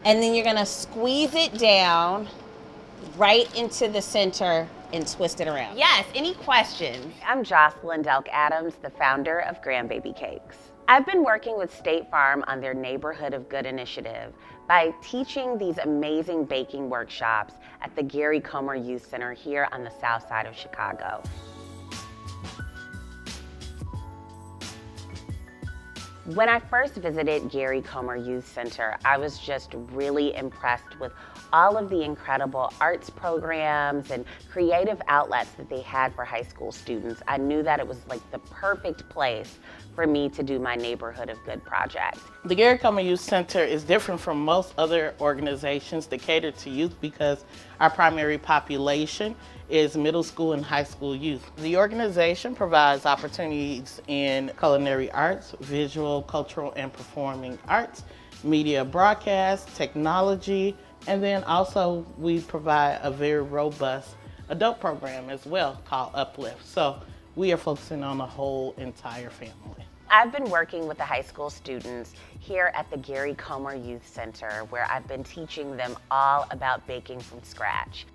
And then you're gonna squeeze it down right into the center and twist it around. Yes, any questions? I'm Jocelyn Delk Adams, the founder of Grandbaby Cakes. I've been working with State Farm on their Neighborhood of Good initiative by teaching these amazing baking workshops at the Gary Comer Youth Center here on the south side of Chicago. When I first visited Gary Comer Youth Center, I was just really impressed with all of the incredible arts programs and creative outlets that they had for high school students. I knew that it was like the perfect place for me to do my Neighborhood of Good project. The Gary Comer Youth Center is different from most other organizations that cater to youth because our primary population is middle school and high school youth. The organization provides opportunities in culinary arts, visual, cultural, and performing arts, media broadcast, technology, and then also we provide a very robust adult program as well called Uplift. So we are focusing on the whole entire family. I've been working with the high school students here at the Gary Comer Youth Center, where I've been teaching them all about baking from scratch.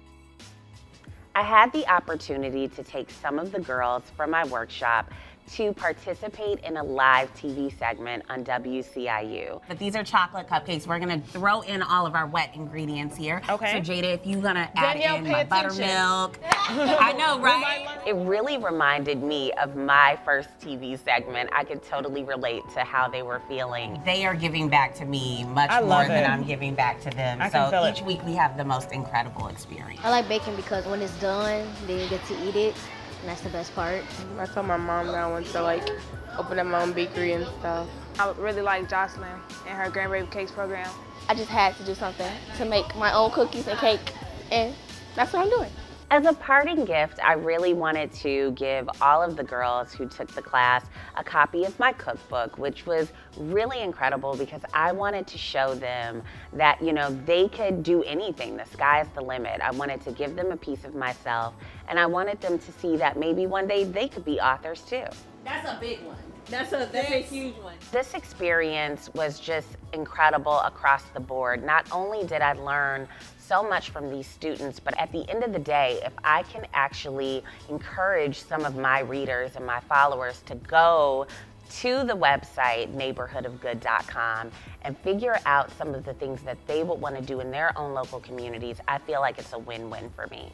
I had the opportunity to take some of the girls from my workshop to participate in a live TV segment on WCIU. But these are chocolate cupcakes. We're gonna throw in all of our wet ingredients here. Okay. So Jada, if you're gonna add Danielle, in pay my attention. buttermilk. I know, right? It really reminded me of my first TV segment. I could totally relate to how they were feeling. They are giving back to me much I more love than it. I'm giving back to them. I can feel So it. each week we have the most incredible experience. I like baking because when it's done, then you get to eat it, and that's the best part. I told my mom that I wanted to like open up my own bakery and stuff. I really like Jocelyn and her Grandbaby Cakes program. I just had to do something to make my own cookies and cake, and that's what I'm doing. As a parting gift, I really wanted to give all of the girls who took the class a copy of my cookbook, which was really incredible because I wanted to show them that, you know, they could do anything. The sky's the limit. I wanted to give them a piece of myself, and I wanted them to see that maybe one day they could be authors too. That's a big one. That's a huge one. This experience was just incredible across the board. Not only did I learn so much from these students, but at the end of the day, if I can actually encourage some of my readers and my followers to go to the website neighborhoodofgood.com and figure out some of the things that they would want to do in their own local communities, I feel like it's a win-win for me.